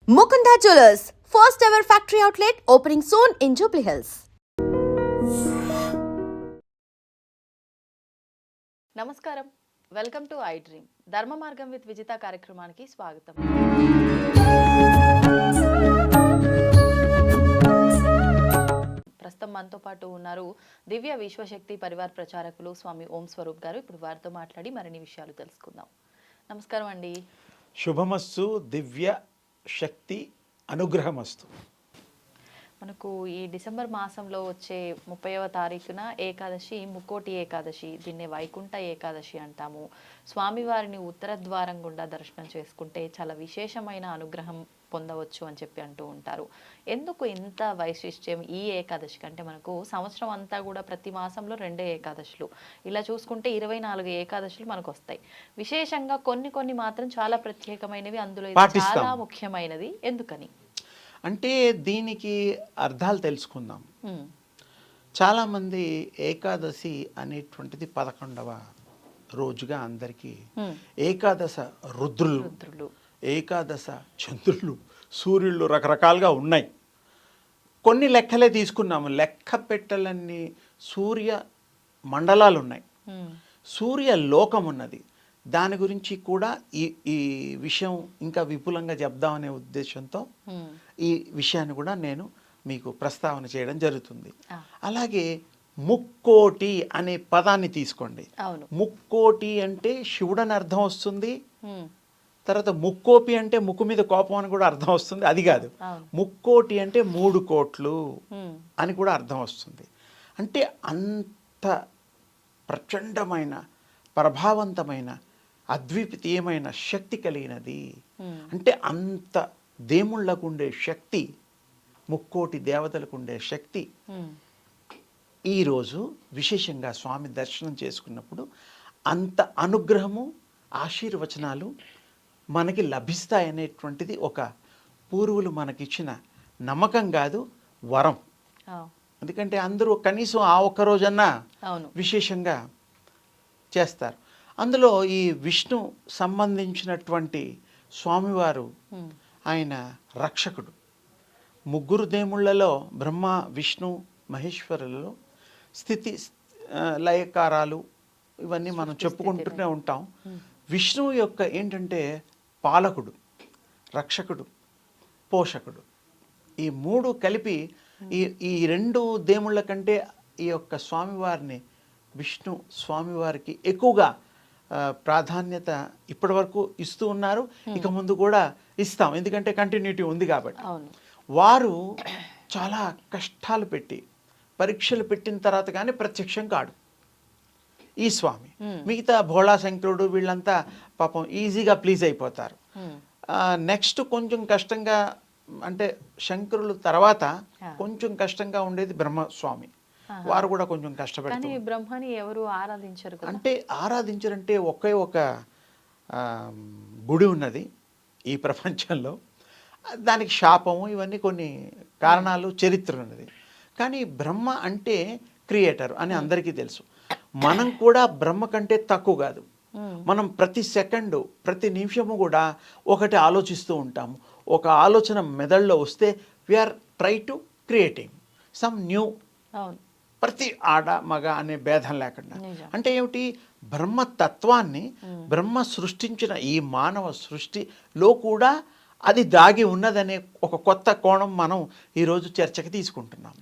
Mukunda Jewelers, first ever factory outlet opening soon in Jubilee Hills. నమస్కారం, welcome to I dream. ధర్మ మార్గం with Vijitha కార్యక్రమానికి స్వాగతం. ప్రస్తుతం మనతో పాటు ఉన్నారు దివ్య విశ్వశక్తి పరివార్ ప్రచారకులు స్వామి ఓం స్వరూప్ గారు. ఇప్పుడు వారితో మాట్లాడి మరిన్ని విషయాలు తెలుసుకుందాం. నమస్కారం అండి. శుభమస్తు. దివ్య శక్తి అనుగ్రహమస్తు. మనకు ఈ డిసెంబర్ మాసంలో వచ్చే 30వ తారీఖున ఏకాదశి, ముక్కోటి ఏకాదశి, దీన్నే వైకుంఠ ఏకాదశి అంటాము. స్వామివారిని ఉత్తర ద్వారం గుండా దర్శనం చేసుకుంటే చాలా విశేషమైన అనుగ్రహం పొందవచ్చు అని చెప్పి అంటూ ఉంటారు. ఎందుకు ఇంత వైశిష్ట్యం ఈ ఏకాదశి కంటే? మనకు సంవత్సరం అంతా కూడా ప్రతి మాసంలో 2 ఏకాదశులు, ఇలా చూసుకుంటే 24 ఏకాదశులు మనకు వస్తాయి. విశేషంగా కొన్ని మాత్రం చాలా ప్రత్యేకమైనవి, అందులో చాలా ముఖ్యమైనది. ఎందుకని అంటే దీనికి అర్థాలు తెలుసుకుందాం. చాలామంది ఏకాదశి అనేటువంటిది 11వ రోజుగా అందరికీ, ఏకాదశ రుద్రులు, ఏకాదశ చంద్రులు, సూర్యుళ్ళు రకరకాలుగా ఉన్నాయి. కొన్ని లెక్కలే తీసుకున్నాము. లెక్క పెట్టలన్నీ సూర్య మండలాలు ఉన్నాయి, సూర్య లోకం ఉన్నది. దాని గురించి కూడా ఈ విషయం ఇంకా విపులంగా చెప్దామనే ఉద్దేశంతో ఈ విషయాన్ని కూడా నేను మీకు ప్రస్తావన చేయడం జరుగుతుంది. అలాగే ముక్కోటి అనే పదాన్ని తీసుకోండి. ముక్కోటి అంటే శివుడని అర్థం వస్తుంది. తర్వాత ముక్కోపి అంటే ముక్కు మీద కోపం అని కూడా అర్థం వస్తుంది. అది కాదు, ముక్కోటి అంటే 3 కోట్లు అని కూడా అర్థం వస్తుంది. అంటే అంత ప్రచండమైన, ప్రభావవంతమైన, అద్వితీయమైన శక్తి కలిగినది. అంటే అంత దేవుళ్ళకు ఉండే శక్తి, ముక్కోటి దేవతలకు ఉండే శక్తి ఈరోజు విశేషంగా స్వామి దర్శనం చేసుకున్నప్పుడు అంత అనుగ్రహము, ఆశీర్వచనాలు మనకి లభిస్తాయనేటువంటిది ఒక పూర్వులు మనకిచ్చిన నమ్మకం కాదు, వరం. ఎందుకంటే అందరూ కనీసం ఆ ఒక్క రోజన్నా విశేషంగా చేస్తారు. అందులో ఈ విష్ణు సంబంధించినటువంటి స్వామివారు ఆయన రక్షకుడు. 3 దేవుళ్ళలో బ్రహ్మ, విష్ణు, మహేశ్వరులలో స్థితి లయకారాలు ఇవన్నీ మనం చెప్పుకుంటూనే ఉంటాం. విష్ణువు యొక్క ఏంటంటే పాలకుడు, రక్షకుడు, పోషకుడు. ఈ 3 కలిపి ఈ 2 దేవుళ్ళ కంటే ఈ యొక్క స్వామివారిని, విష్ణు స్వామివారికి ఎక్కువగా ప్రాధాన్యత ఇప్పటి వరకు ఇస్తూ ఉన్నారు. ఇక ముందు కూడా ఇస్తాం, ఎందుకంటే కంటిన్యూటీ ఉంది కాబట్టి. వారు చాలా కష్టాలు పెట్టి, పరీక్షలు పెట్టిన తర్వాత కానీ ప్రత్యక్షం కాడు ఈ స్వామి. మిగతా భోళా శంకరుడు వీళ్ళంతా పాపం ఈజీగా ప్లీజ్ అయిపోతారు. నెక్స్ట్ కొంచెం కష్టంగా, అంటే శంకరులు తర్వాత కొంచెం కష్టంగా ఉండేది బ్రహ్మస్వామి. వారు కూడా కొంచెం కష్టపడతారు. బ్రహ్మని ఎవరు ఆరాధించరు. అంటే ఆరాధించరంటే ఒకే ఒక గుడి ఉన్నది ఈ ప్రపంచంలో. దానికి శాపము, ఇవన్నీ కొన్ని కారణాలు, చరిత్ర ఉన్నది. కానీ బ్రహ్మ అంటే క్రియేటర్ అని అందరికీ తెలుసు. మనం కూడా బ్రహ్మ కంటే తక్కువ కాదు. మనం ప్రతి సెకండు, ప్రతి నిమిషము కూడా ఒకటి ఆలోచిస్తూ ఉంటాము. ఒక ఆలోచన మెదడులో వస్తే we are try to creating some new, ప్రతి ఆడ మగ అనే భేదం లేకుండా. అంటే ఏమిటి? బ్రహ్మతత్వాన్ని, బ్రహ్మ సృష్టించిన ఈ మానవ సృష్టిలో కూడా అది దాగి ఉన్నదనే ఒక కొత్త కోణం మనం ఈరోజు చర్చకి తీసుకుంటున్నాం.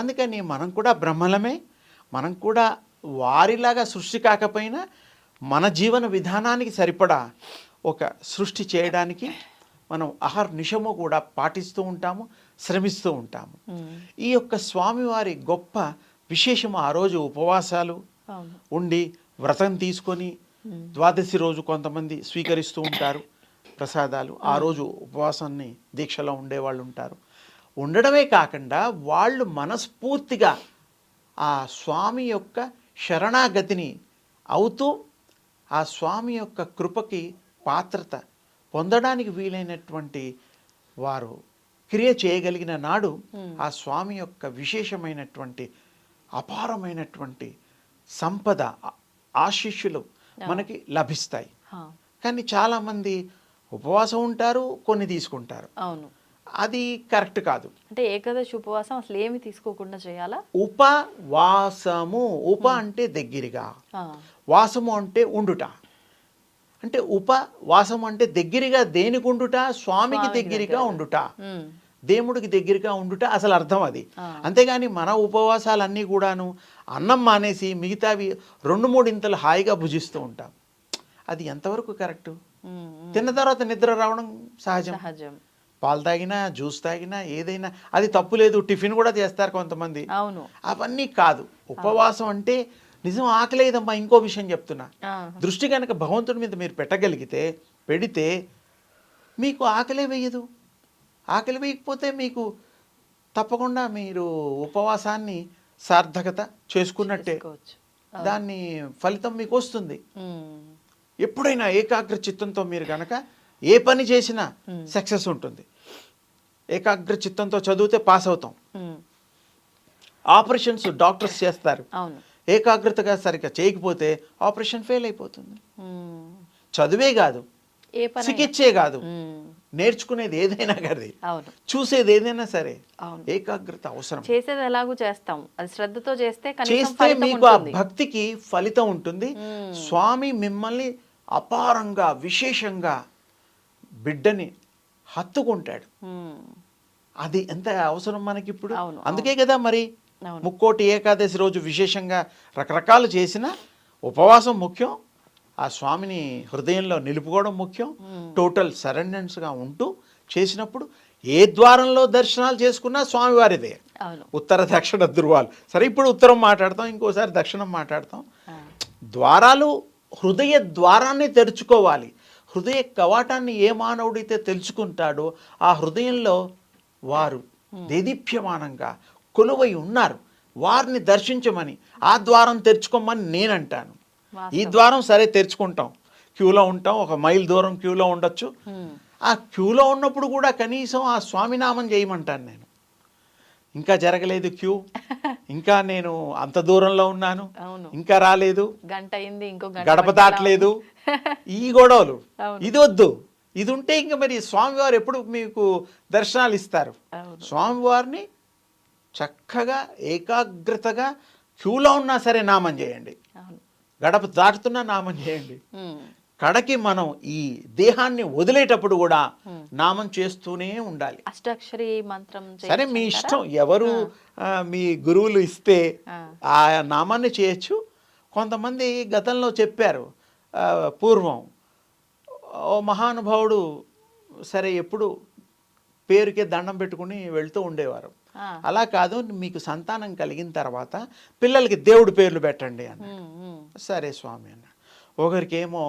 అందుకని మనం కూడా బ్రహ్మలమే. మనం కూడా వారిలాగా సృష్టి కాకపోయినా మన జీవన విధానానికి సరిపడా ఒక సృష్టి చేయడానికి మనం అహర్నిశము కూడా పాటిస్తూ ఉంటాము, శ్రమిస్తూ ఉంటాము. ఈ యొక్క స్వామివారి గొప్ప విశేషము, ఆ రోజు ఉపవాసాలు ఉండి వ్రతం తీసుకొని, ద్వాదశి రోజు కొంతమంది స్వీకరిస్తూ ఉంటారు ప్రసాదాలు. ఆ రోజు ఉపవాసాన్ని దీక్షలో ఉండేవాళ్ళు ఉంటారు. ఉండడమే కాకుండా వాళ్ళు మనస్ఫూర్తిగా ఆ స్వామి యొక్క శరణాగతిని అవుతూ, ఆ స్వామి యొక్క కృపకి పాత్రత పొందడానికి వీలైనటువంటి వారు క్రియ చేయగలిగిన నాడు ఆ స్వామి యొక్క విశేషమైనటువంటి, అపారమైనటువంటి సంపద, ఆశీస్సులు మనకి లభిస్తాయి. కానీ చాలామంది ఉపవాసం ఉంటారు, కొన్ని తీసుకుంటారు. అవును. అది కరెక్ట్ కాదు. అంటే ఏకాదశి ఉపవాసం అసలు ఏమి తీసుకోకుండా చేయాలా? ఉపవాసము, అంటే దగ్గరగా, ఆ, వాసము అంటే ఉండుట. అంటే ఉపవాసం అంటే దగ్గరగా దేనికి ఉండుట? స్వామికి దగ్గరగా ఉండుట, ఉమ్, దేవుడికి దగ్గరగా ఉండుట అసలు అర్థం అది. ఆ. అంతేగాని మన ఉపవాసాలన్నీ కూడాను అన్నం మానేసి మిగతావి 2-3 ఇంతలు హాయిగా భుజిస్తూ ఉంటాం. అది ఎంతవరకు కరెక్టు? తిన్న తర్వాత నిద్ర రావడం సహజం. సహజం. పాలు తాగినా, జ్యూస్ తాగినా, ఏదైనా అది తప్పు లేదు. టిఫిన్ కూడా చేస్తారు కొంతమంది. అవును. అవన్నీ కాదు. ఉపవాసం అంటే నిజం ఆకలేదమ్మా. ఇంకో విషయం చెప్తున్నా, ఆ, దృష్టి కనుక భగవంతుడి మీద మీరు పెడితే మీకు ఆకలే వేయదు. ఆకలి వేయకపోతే మీకు తప్పకుండా మీరు ఉపవాసాన్ని సార్థకత చేసుకున్నట్టే. చేసుకోవచ్చు. దాన్ని ఫలితం మీకు వస్తుంది. ఉమ్, ఎప్పుడైనా ఏకాగ్ర చిత్తంతో మీరు కనుక ఏ పని చేసినా సక్సెస్ ఉంటుంది. ఏకాగ్ర చిత్తంతో చదివితే పాస్ అవుతాం. ఉమ్, ఆపరేషన్స్ డాక్టర్స్ చేస్తారు. అవును. ఏకాగ్రతగా సరిగ్గా చేయకపోతే ఆపరేషన్ ఫెయిల్ అయిపోతుంది. ఉమ్, చదువే కాదు, ఏ పని? చికిత్సే కాదు, ఉమ్, నేర్చుకునేది ఏదైనా కానీ, అవును. చూసేది ఏదైనా సరే అవును. ఏకాగ్రత అవసరం. చేసేది ఎలాగూ చేస్తాం, అది శ్రద్ధతో చేస్తే కనీసం చేస్తే ఫలితం మీకు ఆ ఉంటుంది. భక్తికి ఫలితం ఉంటుంది. స్వామి మిమ్మల్ని అపారంగా విశేషంగా బిడ్డని హత్తుకుంటాడు. ఉమ్, అది ఎంత అవసరం మనకి ఇప్పుడు. అవును, అందుకే కదా మరి అవును. ముక్కోటి ఏకాదశి రోజు విశేషంగా రకరకాలు చేసిన ఉపవాసం ముఖ్యం, ఆ స్వామిని హృదయంలో నిలుపుకోవడం ముఖ్యం. టోటల్ సరెండెన్స్గా ఉంటూ చేసినప్పుడు ఏ ద్వారంలో దర్శనాలు చేసుకున్నా స్వామివారిదే. అవును. ఉత్తర దక్షిణ ధృవాలు. సరే, ఇప్పుడు ఉత్తరం మాట్లాడతాం, ఇంకోసారి దక్షిణం మాట్లాడతాం. ఆ, ద్వారాలు, హృదయ ద్వారాన్ని తెరుచుకోవాలి. హృదయ కవాటాన్ని ఏ మానవుడైతే తెలుసుకుంటాడో ఆ హృదయంలో వారు దేదీప్యమానంగా కొలువై ఉన్నారు. వారిని దర్శించమని, ఆ ద్వారం తెరుచుకోమని నేనంటాను. ఈ ద్వారం సరే తెరుచుకుంటాం, క్యూలో ఉంటాం, 1 మైల్ దూరం క్యూలో ఉండొచ్చు. ఆ క్యూలో ఉన్నప్పుడు కూడా కనీసం ఆ స్వామినామం చేయమంటాను నేను. ఇంకా జరగలేదు క్యూ, ఇంకా నేను అంత దూరంలో ఉన్నాను, అవును. ఇంకా రాలేదు, గంట అయింది, ఇంకో గంట గడప పట్టేలా దాటలేదు, ఉంది. ఈ గొడవలు. అవును. ఇది వద్దు. ఇది ఉంటే ఇంకా మరి స్వామివారు ఎప్పుడు మీకు దర్శనాలు ఇస్తారు? అవును. స్వామివారిని చక్కగా ఏకాగ్రతగా క్యూలో ఉన్నా సరే నామం చేయండి, అవును. గడప దాటుతున్నా నామం చేయండి. ఉమ్, కడకి మనం ఈ దేహాన్ని వదిలేటప్పుడు కూడా నామం చేస్తూనే ఉండాలి. అష్టాక్షరి మంత్రం సరే, మీ చేయొచ్చంటారా? ఇష్టం. ఎవరు మీ గురువులు ఇస్తే ఆ. ఆ నామాన్ని చేయొచ్చు. కొంతమంది గతంలో చెప్పారు, పూర్వం ఓ మహానుభావుడు సరే ఎప్పుడు పేరుకే దండం పెట్టుకుని వెళ్తూ ఉండేవారు. ఆ. అలా కాదు, మీకు సంతానం కలిగిన తర్వాత పిల్లలకి దేవుడి పేర్లు పెట్టండి అన్న. ఉమ్, ఉమ్, సరే స్వామి అన్న. ఒకరికేమో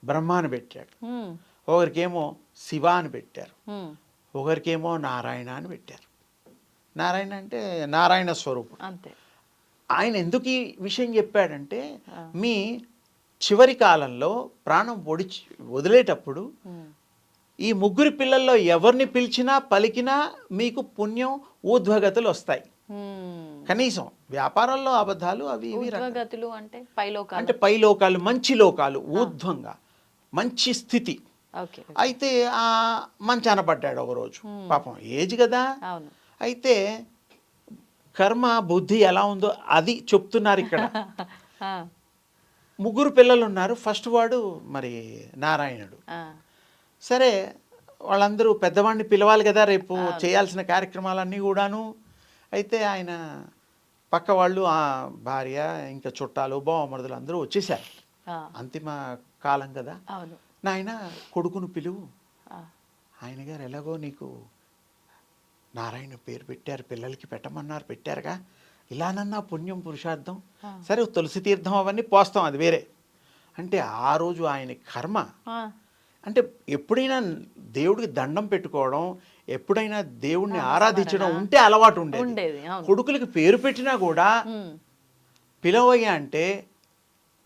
బ్రహ్మ అని పెట్టాడు, ఉమ్, ఒకరికేమో శివ అని పెట్టారు, ఉమ్, ఒకరికేమో నారాయణ అని పెట్టారు. నారాయణ అంటే నారాయణ స్వరూపుడు. అంతే. ఆయన ఎందుకు ఈ విషయం చెప్పాడంటే, మీ చివరి కాలంలో ప్రాణం వదిలేటప్పుడు ఉమ్, ఈ 3 పిల్లల్లో ఎవరిని పిలిచినా పలికినా మీకు పుణ్యం, ఊర్ధ్వగతులు వస్తాయి. ఉమ్. కనీసం వ్యాపారాల్లో అబద్ధాలు అవి ఇవి ఊర్ధ్వగతులు అంటే పైలోకాలు. అంటే పై లోకాలు, మంచి లోకాలు, ఊర్ధ్వంగా మంచి స్థితి. ఓకే. అయితే ఆ మంచాన పడ్డాడు ఒకరోజు. పాపం ఏజ్ కదా. అవును. అయితే కర్మ బుద్ధి ఎలా ఉందో అది చెప్తున్నారు ఇక్కడ. ఆ, 3 పిల్లలు ఉన్నారు. ఫస్ట్ వాడు మరి నారాయణుడు. ఆ, సరే, వాళ్ళందరూ పెద్దవాడిని పిలవాలి కదా రేపు చేయాల్సిన కార్యక్రమాలన్నీ కూడాను. అయితే ఆయన పక్క వాళ్ళు, ఆ భార్య, ఇంకా చుట్టాలు, బావమరుదులు అందరూ వచ్చేసారు. ఆ, అంతిమ కాలం కదా. అవును. నాయన కొడుకును పిలువు, ఆ, ఆయన గారు ఎలాగో నీకు నారాయణ పేరు పెట్టారు, పిల్లలకి పెట్టమన్నారు, పెట్టారుగా, ఇలానన్నా పుణ్యం పురుషార్థం. సరే, తులసి తీర్థం అవన్నీ పోస్తాం, అది వేరే. అంటే ఆ రోజు ఆయన కర్మ ఆ, అంటే ఎప్పుడైనా దేవుడికి దండం పెట్టుకోవడం, ఎప్పుడైనా దేవుడిని ఆరాధించడం ఉంటే అలవాటు ఉండేది. ఉండేది. అవును. కొడుకులకి పేరు పెట్టినా కూడా ఉమ్, పిలవయ్యా అంటే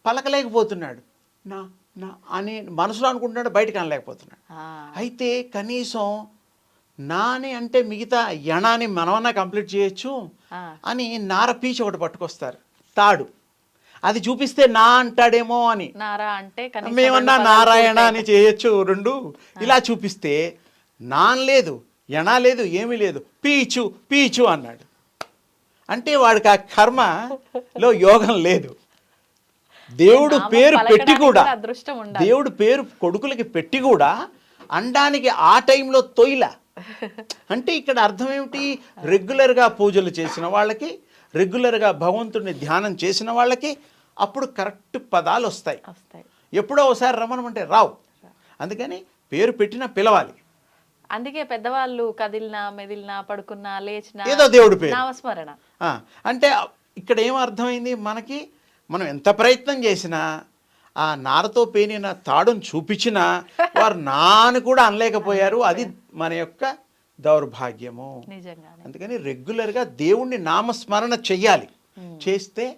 పలకలేకపోతున్నాడు. నా నా అని మనసులో అనుకుంటున్నాడు, బయటకు అనలేకపోతున్నాడు. ఆ, అయితే కనీసం నాని అంటే మిగతా యణాన్ని మనమన్నా కంప్లీట్ చేయొచ్చు ఆ, అని నార పీచు ఒకటి పట్టుకొస్తారు, తాడు. అది చూపిస్తే నా అంటాడేమో అని. నారా అంటే కనీసం మేమన్నా రెండు పదాలు నారాయణ పూర్తయితాయి. అని చేయొచ్చు రెండు. ఇలా చూపిస్తే నాన్ లేదు, ఎనా లేదు, ఏమీ లేదు, పీచు పీచు అన్నాడు. అంటే వాడికి ఆ కర్మలో యోగం లేదు. దేవుడు నామం పేరు పెట్టి పలకడానికి కూడా, కూడా అదృష్టం ఉండాలి. దేవుడు పేరు కొడుకులకి పెట్టి కూడా అనడానికి ఆ టైంలో తొయిల. అంటే ఇక్కడ అర్థం ఏమిటి? రెగ్యులర్గా పూజలు చేసిన వాళ్ళకి, రెగ్యులర్గా భగవంతుడిని ధ్యానం చేసిన వాళ్ళకి అప్పుడు కరెక్ట్ పదాలు వస్తాయి. వస్తాయి. ఎప్పుడో ఒకసారి రమ్మనమంటే రావు. అందుకని పేరు పెట్టినా పిలవాలి. అందుకే పెద్దవాళ్ళు కదిలినా మెదిలినా పడుకున్నా లేచినా ఏదో దేవుడి పేరు. నామస్మరణ. అంటే ఇక్కడ ఏం అర్థమైంది మనకి? మనం ఎంత ప్రయత్నం చేసినా ఆ నారతో పేనిన తాడును చూపించినా వారు నాను కూడా అనలేకపోయారు. అది మన యొక్క దౌర్భాగ్యము. నిజంగానే. అందుకని రెగ్యులర్గా దేవుణ్ణి నామస్మరణ చెయ్యాలి. చేస్తే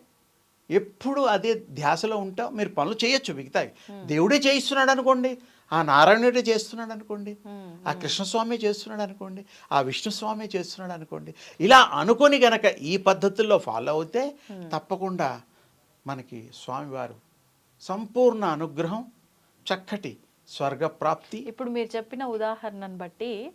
ఎప్పుడు అదే ధ్యాసలో ఉంటాం. మీరు పనులు చేయొచ్చు మిగతావి. దేవుడే చేయిస్తున్నాడు అనుకోండి, ఆ నారాయణుడే చేస్తున్నాడు అనుకోండి, ఆ కృష్ణస్వామి చేస్తున్నాడు అనుకోండి, ఆ విష్ణుస్వామి చేస్తున్నాడు అనుకోండి. ఇలా అనుకొని గనక ఈ పద్ధతుల్లో ఫాలో అవుతే తప్పకుండా మనకి స్వామివారు సంపూర్ణ అనుగ్రహం, చక్కటి స్వర్గప్రాప్తి. ఇప్పుడు మీరు చెప్పిన ఉదాహరణను బట్టి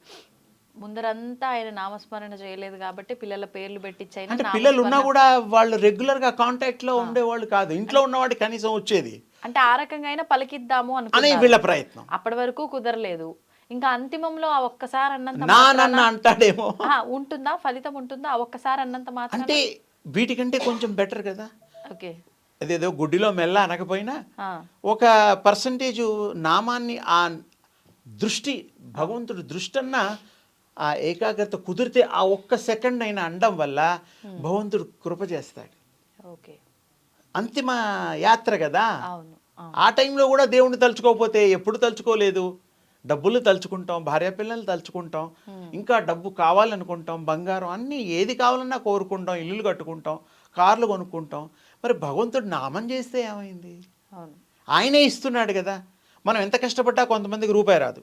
ముందరంతా ఆయన నామస్మరణ చేయలేదు కాబట్టి పిల్లల పేర్లు పెట్టించైనా అంటే పిల్లలు ఉన్నా కూడా వాళ్ళు రెగ్యులర్గా కాంటాక్ట్లో ఉండేవాళ్ళు కాదు. ఇంట్లో ఉన్నవాడికి కనీసం వచ్చేది అంటే ఆ రకంగా అయినా పలికిద్దాము అని అనుకున్నారు. వీళ్ళ ప్రయత్నం. అప్పటి వరకు కుదరలేదు. ఇంకా అంతిమంలో ఆ ఒక్కసారి అన్నంత నాన్న మాత్రాన- అంటాడేమో. ఉంటుందా ఫలితం ఉంటుందా ఆ ఒక్కసారి అన్నంత మాత్రం? అంటే వీటికంటే కొంచెం బెటర్ కదా. ఓకే. అదేదో గుడ్డిలో మెల్ల అనకపోయినా ఒక పర్సంటేజ్ నామాన్ని ఆ దృష్టి, భగవంతుడి దృష్టి అన్న ఆ ఏకాగ్రత కుదిరితే ఆ ఒక్క సెకండ్ అయినా అండం వల్ల భగవంతుడు కృప చేస్తాడు. ఓకే. అంతిమ యాత్ర కదా. అవును. ఆ టైంలో కూడా దేవుణ్ణి తలుచుకోకపోతే ఎప్పుడు తలుచుకోలేదు. డబ్బులు తలుచుకుంటాం, భార్య పిల్లలు తలుచుకుంటాం, ఇంకా డబ్బు కావాలనుకుంటాం, బంగారం అన్నీ ఏది కావాలన్నా కోరుకుంటాం, ఇల్లులు కట్టుకుంటాం, కార్లు కొనుక్కుంటాం. మరి భగవంతుడు నామం చేస్తే ఏమైంది? అవును. ఆయనే ఇస్తున్నాడు కదా. మనం ఎంత కష్టపడ్డా కొంతమందికి రూపాయి రాదు,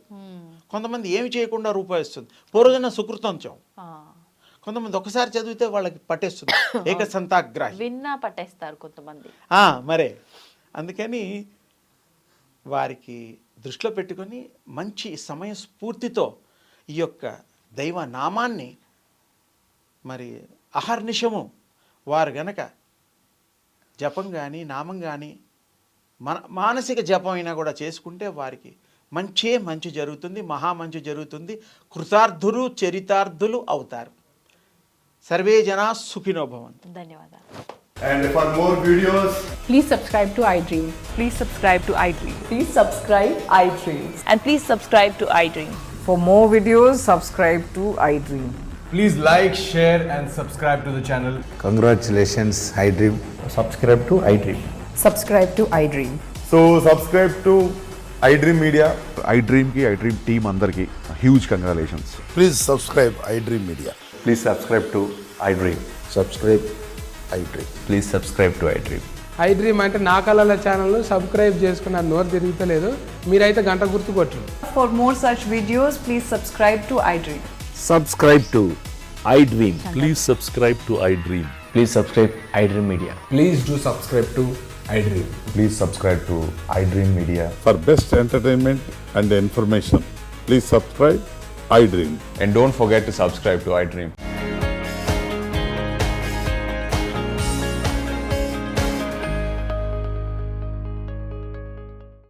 కొంతమంది ఏమి చేయకుండా రూపాయి వస్తుంది. పూర్వజన సుకృతంచం. కొంతమంది ఒకసారి చదివితే వాళ్ళకి పట్టేస్తుంది, ఏకసంతాగ్రాహి. విన్నా పట్టేస్తారు కొంతమంది. మరే అందుకని వారికి దృష్టిలో పెట్టుకొని మంచి సమయస్ఫూర్తితో ఈ యొక్క దైవ నామాన్ని మరి అహర్నిశము వారు గనక జపం కానీ నామం కానీ మానసిక జపం అయినా కూడా చేసుకుంటే వారికి మంచి జరుగుతుంది, మహామంచి జరుగుతుంది. కృతార్థులు చరితార్థులు అవుతారు. సర్వే జనా సుఖినో భవంతు. ధన్యవాదాలు. And for more videos, Please subscribe to iDream. Please subscribe to iDream. Please subscribe iDream. And please subscribe to iDream. For more videos, subscribe to iDream. please like, share, and subscribe to the channel. Congratulations, iDream. Subscribe to iDream. Subscribe to iDream. So subscribe to iDream Media. iDream ki iDream team అందరికి huge congratulations. Please subscribe iDream Media. Please subscribe to iDream. Subscribe iDream. Please subscribe to iDream. iDream అంటే నా కళల channel subscribe చేసుకున్న నోరు తిరుగుతలేదు, మీరైతే గంట గుర్తు కొట్టండి. For more such videos, please subscribe to iDream. Subscribe to iDream. Please subscribe to iDream. Please subscribe iDream Media. Please do subscribe to iDream. Please subscribe to iDream Media. For best entertainment and information, please subscribe iDream. And don't forget to subscribe to iDream.